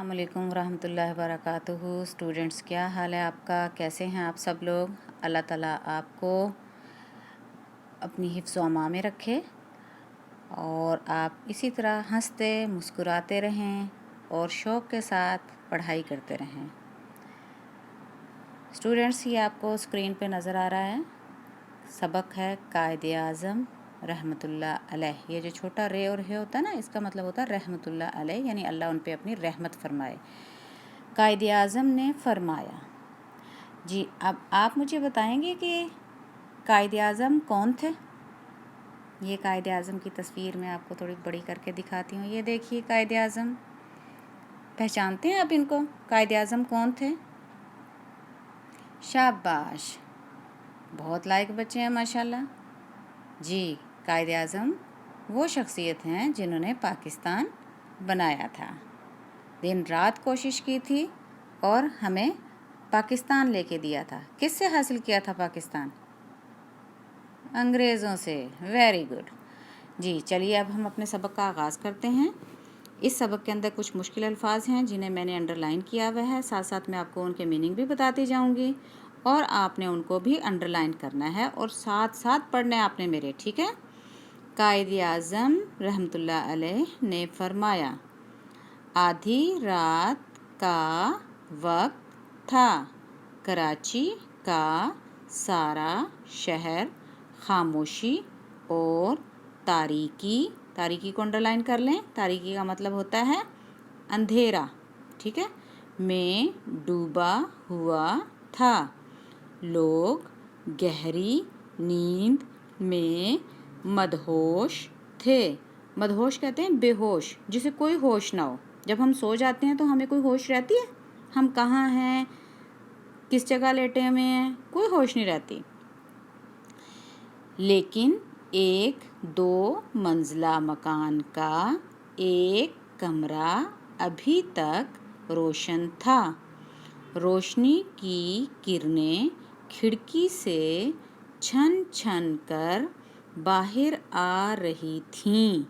अस्सलाम वालेकुम वरहमतुल्लाहि वबरकातुहू। स्टूडेंट्स, क्या हाल है आपका? कैसे हैं आप सब लोग? अल्लाह ताला आपको अपनी हिफ्ज़ व अमान में रखे और आप इसी तरह हंसते मुस्कुराते रहें और शौक़ के साथ पढ़ाई करते रहें। स्टूडेंट्स, ये आपको स्क्रीन पे नज़र आ रहा है, सबक है कायदे आज़म रहमतुल्लाह अलैह। ये जो छोटा रे और हे होता है ना, इसका मतलब होता है रहमतुल्लाह अलैह, यानी अल्लाह उन पे अपनी रहमत फरमाए। कायदे आज़म ने फरमाया। जी, अब आप मुझे बताएंगे कि कायदे आज़म कौन थे? ये कायदे आज़म की तस्वीर मैं आपको थोड़ी बड़ी करके दिखाती हूँ। ये देखिए कायदे आज़म, पहचानते हैं आप इनको? कायदे आज़म कौन थे? शाबाश, बहुत लायक बच्चे हैं माशाल्लाह। जी, कायदे आज़म वो शख्सियत हैं जिन्होंने पाकिस्तान बनाया था, दिन रात कोशिश की थी और हमें पाकिस्तान लेके दिया था। किससे हासिल किया था पाकिस्तान? अंग्रेज़ों से। Very good. जी, चलिए अब हम अपने सबक का आगाज़ करते हैं। इस सबक के अंदर कुछ मुश्किल अल्फाज हैं जिन्हें मैंने अंडरलाइन किया हुआ है, साथ साथ मैं आपको उनके मीनिंग भी बताती जाऊंगी और आपने उनको भी अंडरलाइन करना है और साथ साथ पढ़ना है आपने मेरे, ठीक है? कायदे आज़म रहमतुल्लाह अलैह ने फरमाया, आधी रात का वक्त था, कराची का सारा शहर खामोशी और तारीकी को अंडरलाइन कर लें। तारीकी का मतलब होता है अंधेरा, ठीक है, में डूबा हुआ था। लोग गहरी नींद में मदहोश थे। मदहोश कहते हैं बेहोश, जिसे कोई होश ना हो। जब हम सो जाते हैं तो हमें कोई होश रहती है? हम कहाँ हैं, किस जगह लेटे हुए हैं, कोई होश नहीं रहती। लेकिन एक 2 मंजिला मकान का एक कमरा अभी तक रोशन था। रोशनी की किरणें खिड़की से छन छन कर बाहर आ रही थीं।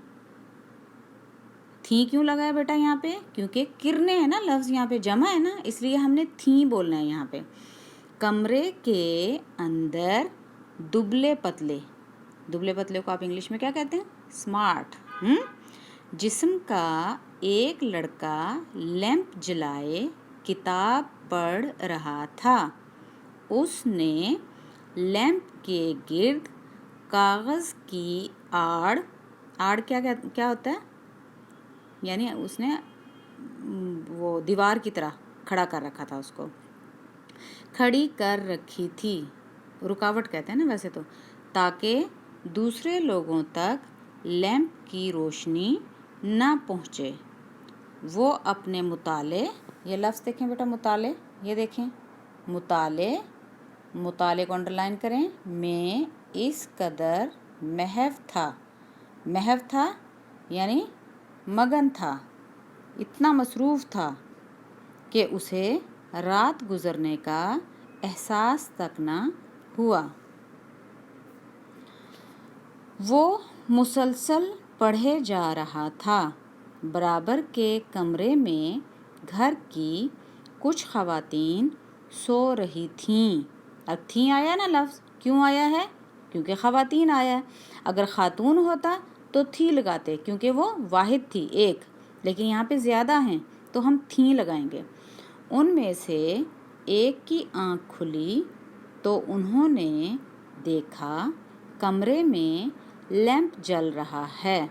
थी क्यों लगा है बेटा यहाँ पे? क्योंकि किरणें है ना, लफ्ज़ यहाँ पे जमा है ना, इसलिए हमने थी बोलना है यहाँ पे। कमरे के अंदर दुबले पतले को आप इंग्लिश में क्या कहते हैं? स्मार्ट। जिस्म का एक लड़का लैंप जलाए किताब पढ़ रहा था। उसने लैंप के गिर्द कागज़ की आड़ क्या होता है? यानी उसने वो दीवार की तरह खड़ा कर रखा था, उसको खड़ी कर रखी थी, रुकावट कहते हैं ना वैसे तो, ताकि दूसरे लोगों तक लैंप की रोशनी ना पहुँचे। वो अपने मुताले, ये लफ्ज़ देखें बेटा, मुताले, ये देखें, मुताले को अंडरलाइन करें, में इस कदर महव था यानी मगन था, इतना मसरूफ़ था कि उसे रात गुज़रने का एहसास तक ना हुआ। वो मुसलसल पढ़े जा रहा था। बराबर के कमरे में घर की कुछ ख़वातीन सो रही थीं। अब थी आया ना लफ्ज़, क्यों आया है? क्योंकि ख़वातीन आया है। अगर ख़ातून होता तो थी लगाते, क्योंकि वो वाहिद थी, एक, लेकिन यहाँ पे ज़्यादा हैं तो हम थी लगाएंगे। उनमें से एक की आँख खुली तो उन्होंने देखा कमरे में लैंप जल रहा है।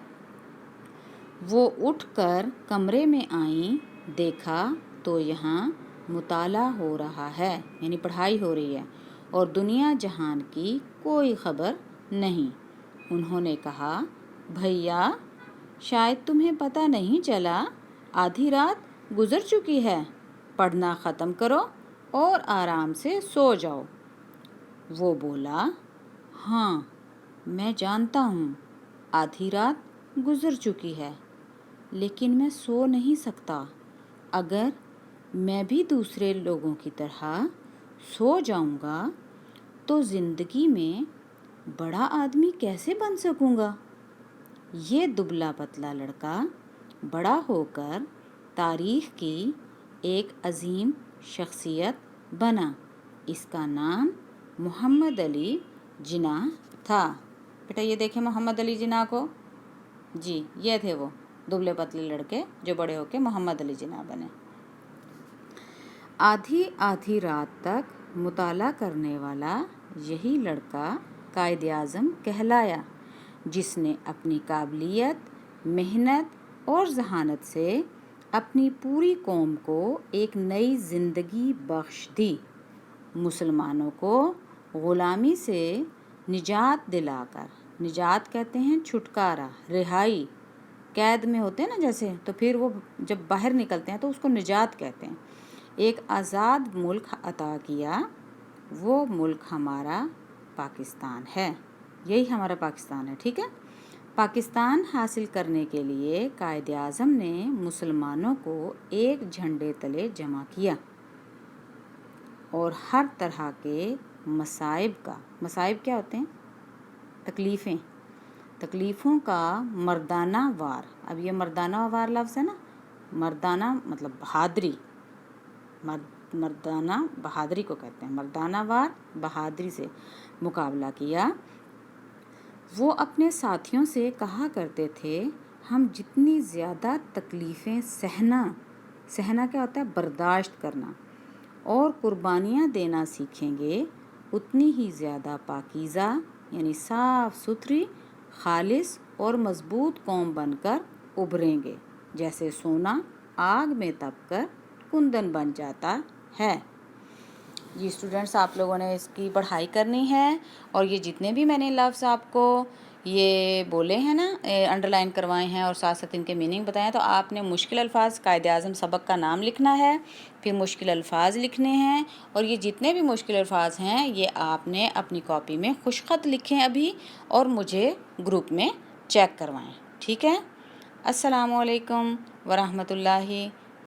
वो उठकर कमरे में आईं, देखा तो यहाँ मुताला हो रहा है, यानी पढ़ाई हो रही है, और दुनिया जहान की कोई ख़बर नहीं। उन्होंने कहा, भैया शायद तुम्हें पता नहीं चला, आधी रात गुज़र चुकी है, पढ़ना ख़त्म करो और आराम से सो जाओ। वो बोला, हाँ मैं जानता हूँ आधी रात गुज़र चुकी है, लेकिन मैं सो नहीं सकता। अगर मैं भी दूसरे लोगों की तरह सो जाऊँगा तो ज़िंदगी में बड़ा आदमी कैसे बन सकूँगा? ये दुबला पतला लड़का बड़ा होकर تاریخ کی ایک عظیم شخصیت بنا۔ اس کا نام محمد علی جناح تھا۔ بیٹا یہ دیکھیں محمد علی جناح کو، جی یہ تھے وہ دبلے پتلے لڑکے جو بڑے ہو کے محمد علی جناح بنے۔ آدھی آدھی رات تک مطالعہ کرنے والا یہی لڑکا قائد اعظم کہلایا، جس نے اپنی قابلیت، محنت اور ذہانت سے اپنی پوری قوم کو ایک نئی زندگی بخش دی۔ مسلمانوں کو غلامی سے نجات دلا کر، نجات کہتے ہیں چھٹکارا، رہائی، قید میں ہوتے ہیں نا جیسے، تو پھر وہ جب باہر نکلتے ہیں تو اس کو نجات کہتے ہیں، ایک آزاد ملک عطا کیا۔ وہ ملک ہمارا پاکستان ہے، یہی ہمارا پاکستان ہے، ٹھیک ہے۔ پاکستان حاصل کرنے کے لیے قائد اعظم نے مسلمانوں کو ایک جھنڈے تلے جمع کیا اور ہر طرح کے مصائب کیا ہوتے ہیں؟ تکلیفوں کا مردانہ وار، اب یہ مردانہ وار لفظ ہے نا، مردانہ مطلب بہادری، مردانہ بہادری کو کہتے ہیں، مردانہ وار بہادری سے مقابلہ کیا۔ وہ اپنے ساتھیوں سے کہا کرتے تھے، ہم جتنی زیادہ تکلیفیں سہنا کیا ہوتا ہے؟ برداشت کرنا، اور قربانیاں دینا سیکھیں گے، اتنی ہی زیادہ پاکیزہ یعنی صاف ستھری، خالص اور مضبوط قوم بن کر ابھریں گے، جیسے سونا آگ میں تپ کر کندن بن جاتا ہے۔ جی اسٹوڈنٹس، آپ لوگوں نے اس کی پڑھائی کرنی ہے، اور یہ جتنے بھی میں نے لفظ آپ کو یہ بولے ہیں نا، انڈر لائن کروائے ہیں اور ساتھ ساتھ ان کے میننگ بتائے ہیں، تو آپ نے مشکل الفاظ، قائد اعظم سبق کا نام لکھنا ہے، پھر مشکل الفاظ لکھنے ہیں، اور یہ جتنے بھی مشکل الفاظ ہیں یہ آپ نے اپنی کاپی میں خوش خط لکھیں ابھی، اور مجھے گروپ میں چیک کروائیں، ٹھیک ہے۔ السلام علیکم ورحمۃ اللہ